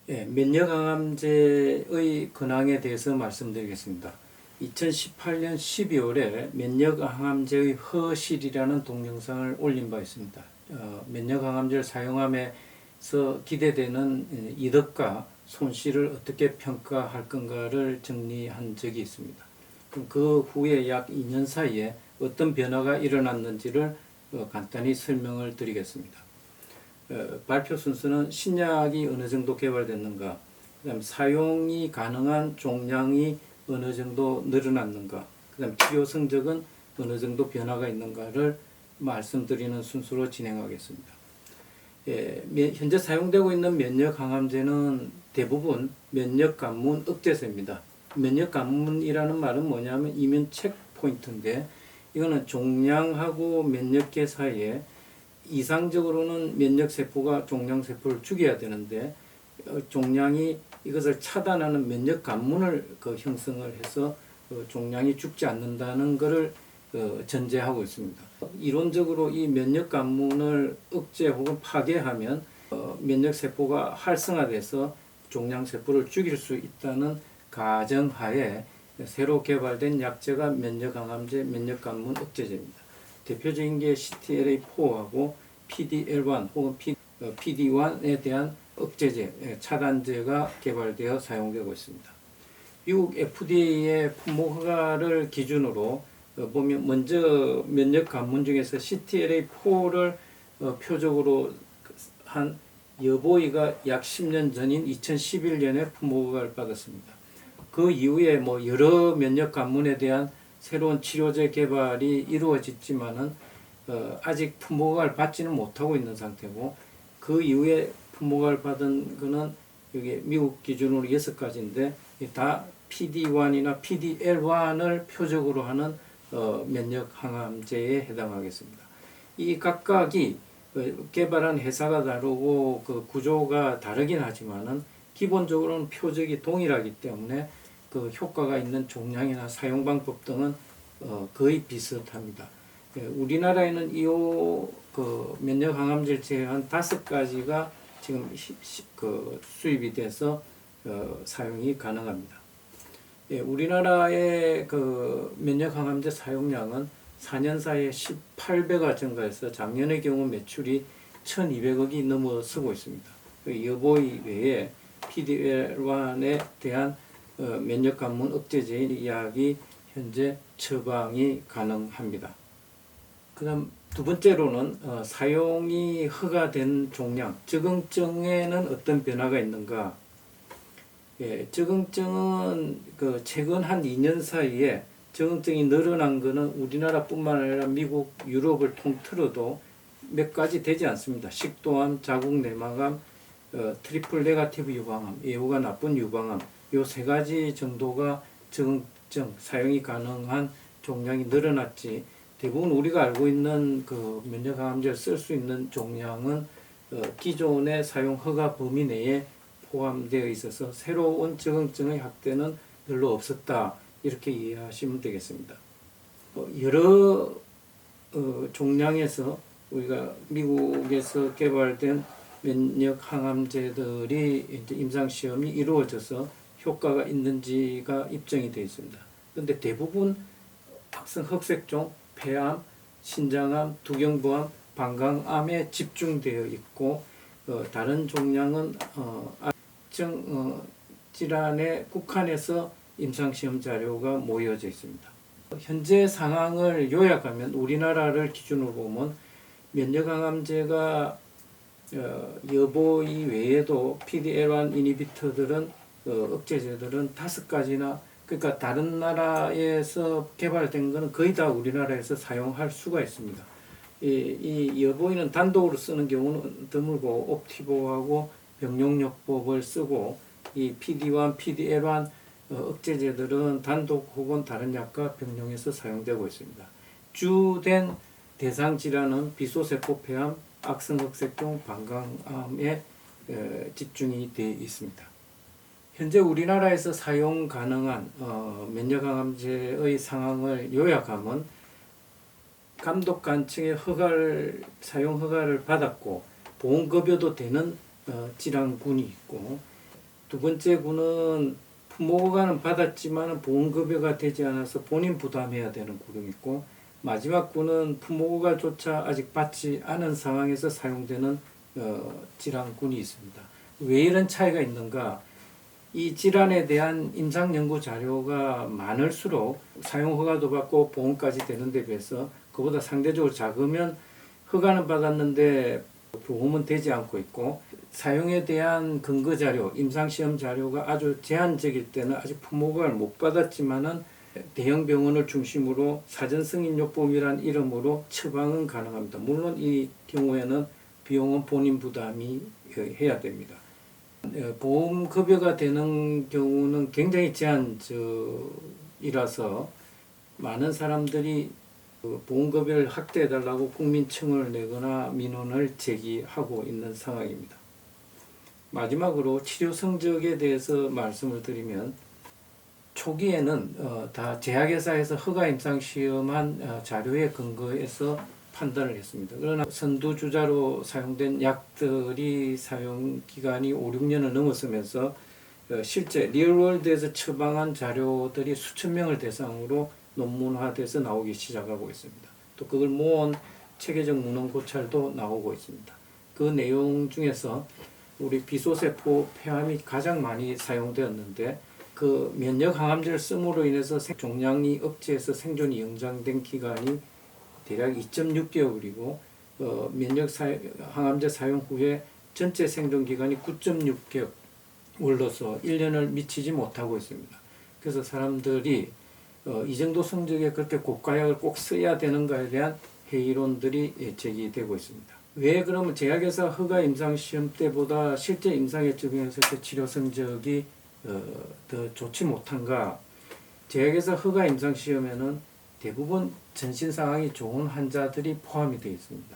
예, 면역항암제의 근황에 대해서 말씀드리겠습니다. 2018년 12월에 면역항암제의 허실이라는 동영상을 올린 바 있습니다. 면역항암제를 사용함에서 기대되는 이득과 손실을 어떻게 평가할 건가를 정리한 적이 있습니다. 그럼 그 후에 약 2년 사이에 어떤 변화가 일어났는지를 간단히 설명을 드리겠습니다. 발표 순서는 신약이 어느 정도 개발됐는가, 그다음 사용이 가능한 종량이 어느 정도 늘어났는가, 그다음 치료 성적은 어느 정도 변화가 있는가를 말씀드리는 순서로 진행하겠습니다. 현재 사용되고 있는 면역 항암제는 대부분 면역 관문 억제제입니다. 면역 관문이라는 말은 뭐냐면 이면 체크포인트인데, 이거는 종양하고 면역계 사이에 이상적으로는 면역세포가 종양세포를 죽여야 되는데, 종양이 이것을 차단하는 면역 관문을 형성을 해서 종양이 죽지 않는다는 것을 전제하고 있습니다. 이론적으로 이 면역 관문을 억제 혹은 파괴하면 면역세포가 활성화돼서 종양세포를 죽일 수 있다는 가정하에 새로 개발된 약제가 면역항암제 면역관문 억제제입니다. 대표적인 게 CTLA4하고 PD-L1 혹은 PD-1에 대한 억제제, 차단제가 개발되어 사용되고 있습니다. 미국 FDA의 품목 허가를 기준으로 보면 먼저 면역 관문 중에서 CTLA4를 표적으로 한 여보이가 약 10년 전인 2011년에 품목 허가를 받았습니다. 그 이후에 여러 면역 관문에 대한 새로운 치료제 개발이 이루어졌지만은 아직 품목을 받지는 못하고 있는 상태고, 그 이후에 품목을 받은 거는 여기 미국 기준으로 6가지인데 다 PD-1이나 PD-L1을 표적으로 하는 면역 항암제에 해당하겠습니다. 이 각각이 개발한 회사가 다르고 그 구조가 다르긴 하지만은 기본적으로는 표적이 동일하기 때문에 그 효과가 있는 종량이나 사용 방법 등은 거의 비슷합니다. 우리나라에는 이 면역 항암제를 제외한 5가지가 지금 수입이 돼서 사용이 가능합니다. 우리나라의 면역 항암제 사용량은 4년 사이에 18배가 증가해서 작년의 경우 매출이 1,200억이 넘어서고 있습니다. 여보이 외에 PD-L1에 대한 면역 관문 억제제인 약이 현재 처방이 가능합니다. 그다음 두 번째로는 사용이 허가된 종량, 적응증에는 어떤 변화가 있는가? 적응증은 최근 한 2년 사이에 적응증이 늘어난 것은 우리나라뿐만 아니라 미국, 유럽을 통틀어도 몇 가지 되지 않습니다. 식도암, 자궁 내막암, 트리플 네가티브 유방암, 예후가 나쁜 유방암, 요 3가지 정도가 적응증, 사용이 가능한 종량이 늘어났지, 대부분 우리가 알고 있는 면역항암제를 쓸 수 있는 종량은 기존의 사용 허가 범위 내에 포함되어 있어서 새로운 적응증의 확대는 별로 없었다, 이렇게 이해하시면 되겠습니다. 여러 종량에서 우리가 미국에서 개발된 면역 항암제들이 이제 임상시험이 이루어져서 효과가 있는지가 입증이 되어 있습니다. 그런데 대부분 악성 흑색종, 폐암, 신장암, 두경부암, 방광암에 집중되어 있고, 다른 종량은 악성 질환에 국한해서 임상시험 자료가 모여져 있습니다. 현재 상황을 요약하면 우리나라를 기준으로 보면 면역항암제가 여보이 외에도 PD-L1 이니비터들은 억제제들은 5가지나, 그러니까 다른 나라에서 개발된 것은 거의 다 우리나라에서 사용할 수가 있습니다. 이 여보이는 단독으로 쓰는 경우는 드물고 옵티보하고 병용요법을 쓰고, 이 PD-1, PD-L1 억제제들은 단독 혹은 다른 약과 병용해서 사용되고 있습니다. 주된 대상 질환은 비소세포 폐암, 악성흑색종, 방광암에 집중이 되어 있습니다. 현재 우리나라에서 사용 가능한 면역항암제의 상황을 요약하면, 감독관청의 사용 허가를 받았고 보험급여도 되는 질환군이 있고, 두 번째 구는 부모가는 받았지만 보험급여가 되지 않아서 본인 부담해야 되는 구름이 있고, 마지막 구는 부모가조차 아직 받지 않은 상황에서 사용되는 질환군이 있습니다. 왜 이런 차이가 있는가? 이 질환에 대한 임상 연구 자료가 많을수록 사용 허가도 받고 보험까지 되는 데 비해서 그보다 상대적으로 작으면 허가는 받았는데 보험은 되지 않고 있고, 사용에 대한 근거 자료, 임상 시험 자료가 아주 제한적일 때는 아직 부모허가를 못 받았지만은 대형 병원을 중심으로 사전 승인요법이란 이름으로 처방은 가능합니다. 물론 이 경우에는 비용은 본인 부담이 해야 됩니다. 보험 급여가 되는 경우는 굉장히 제한적이라서 많은 사람들이 보험급여를 확대해달라고 국민청을 내거나 민원을 제기하고 있는 상황입니다. 마지막으로 치료 성적에 대해서 말씀을 드리면, 초기에는 다 제약회사에서 허가 임상 시험한 자료에 근거해서 판단을 했습니다. 그러나 선두주자로 사용된 약들이 사용 기간이 5, 6년을 넘었으면서 실제 리얼월드에서 처방한 자료들이 수천 명을 대상으로 논문화돼서 나오기 시작하고 있습니다. 또 그걸 모은 체계적 문헌 고찰도 나오고 있습니다. 그 내용 중에서 우리 비소세포 폐암이 가장 많이 사용되었는데, 그 면역 항암제를 씀으로 인해서 종양이 억제해서 생존이 연장된 기간이 대략 2.6개월이고 면역 항암제 사용 후에 전체 생존 기간이 9.6개월로서 1년을 미치지 못하고 있습니다. 그래서 사람들이 이 정도 성적에 그렇게 고가약을 꼭 써야 되는가에 대한 회의론들이 제기되고 있습니다. 왜 그러면 제약회사 허가 임상시험 때보다 실제 임상에 적용했을 때 치료 성적이 더 좋지 못한가? 제약회사 허가 임상시험에는 대부분 전신 상황이 좋은 환자들이 포함이 되어 있습니다.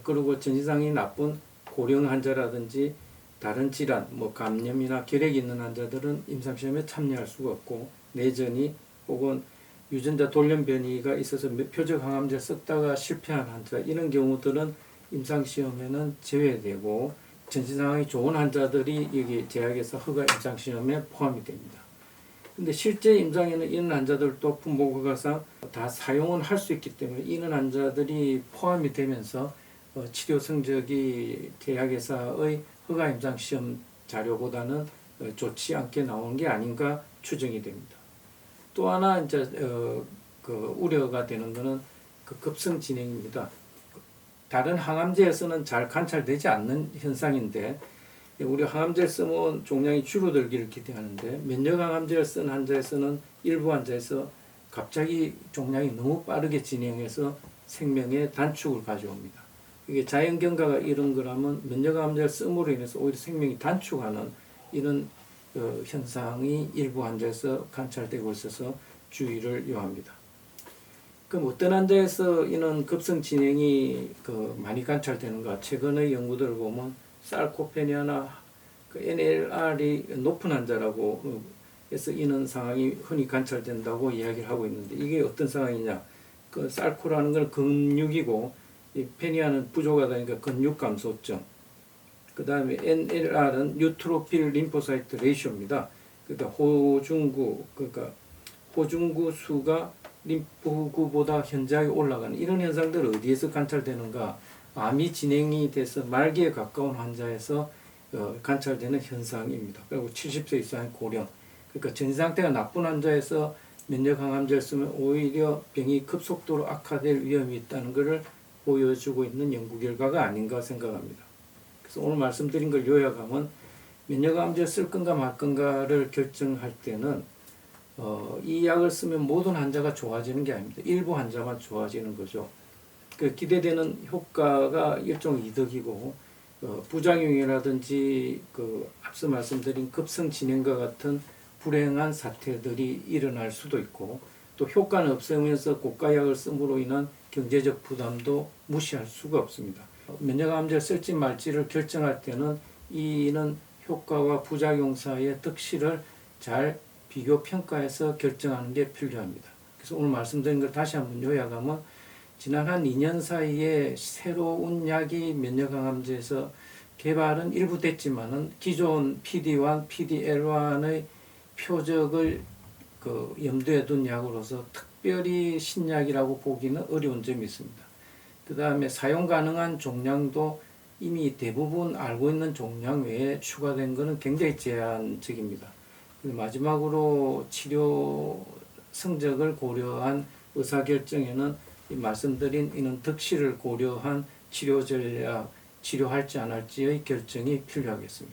그리고 전신 상황이 나쁜 고령 환자라든지 다른 질환, 감염이나 결핵이 있는 환자들은 임상시험에 참여할 수가 없고, 내전이 혹은 유전자 돌연 변이가 있어서 표적 항암제 썼다가 실패한 환자, 이런 경우들은 임상시험에는 제외되고 전신 상황이 좋은 환자들이 여기 제약회사 허가 임상시험에 포함이 됩니다. 근데 실제 임상에는 이런 환자들도 부모허가상 다 사용은 할 수 있기 때문에 이런 환자들이 포함이 되면서 치료 성적이 제약회사의 허가 임상시험 자료보다는 좋지 않게 나오는 게 아닌가 추정이 됩니다. 또 하나 이제 우려가 되는 것은 그 급성 진행입니다. 다른 항암제에서는 잘 관찰되지 않는 현상인데, 우리 항암제를 쓰면 종양이 줄어들기를 기대하는데, 면역 항암제를 쓴 환자에서는 일부 환자에서 갑자기 종양이 너무 빠르게 진행해서 생명의 단축을 가져옵니다. 이게 자연 경과가 이런 거라면 면역 항암제를 씀으로 인해서 오히려 생명이 단축하는 이런 현상이 일부 환자에서 관찰되고 있어서 주의를 요합니다. 그럼 어떤 환자에서 이런 급성 진행이 많이 관찰되는가? 최근의 연구들을 보면 살코페니아나 NLR이 높은 환자라고 해서 이런 상황이 흔히 관찰된다고 이야기를 하고 있는데, 이게 어떤 상황이냐? 그 살코라는 건 근육이고, 이 페니아는 부족하다니까 근육 감소증. 그 다음에 NLR은 뉴트로필 림포사이트 레이쇼입니다. 그러니까 호중구 수가 림프구보다 현저하게 올라가는 이런 현상들을 어디에서 관찰되는가? 암이 진행이 돼서 말기에 가까운 환자에서 관찰되는 현상입니다. 그리고 70세 이상의 고령, 그러니까 전신 상태가 나쁜 환자에서 면역 항암제를 쓰면 오히려 병이 급속도로 악화될 위험이 있다는 것을 보여주고 있는 연구 결과가 아닌가 생각합니다. 그래서 오늘 말씀드린 걸 요약하면, 면역 항암제를 쓸 건가 말 건가를 결정할 때는 이 약을 쓰면 모든 환자가 좋아지는 게 아닙니다. 일부 환자만 좋아지는 거죠. 그 기대되는 효과가 일종 이득이고, 부작용이라든지 앞서 말씀드린 급성 진행과 같은 불행한 사태들이 일어날 수도 있고, 또 효과는 없으면서 고가약을 씀으로 인한 경제적 부담도 무시할 수가 없습니다. 면역암제를 쓸지 말지를 결정할 때는 이는 효과와 부작용 사이의 득실을 잘 비교 평가해서 결정하는 게 필요합니다. 그래서 오늘 말씀드린 걸 다시 한번 요약하면, 지난 한 2년 사이에 새로운 약이 면역항암제에서 개발은 일부 됐지만은 기존 PD1, PDL1의 표적을 염두에 둔 약으로서 특별히 신약이라고 보기는 어려운 점이 있습니다. 그 다음에 사용 가능한 종량도 이미 대부분 알고 있는 종량 외에 추가된 것은 굉장히 제한적입니다. 마지막으로 치료 성적을 고려한 의사결정에는 말씀드린 이런 득실을 고려한 치료 전략, 치료할지 안 할지의 결정이 필요하겠습니다.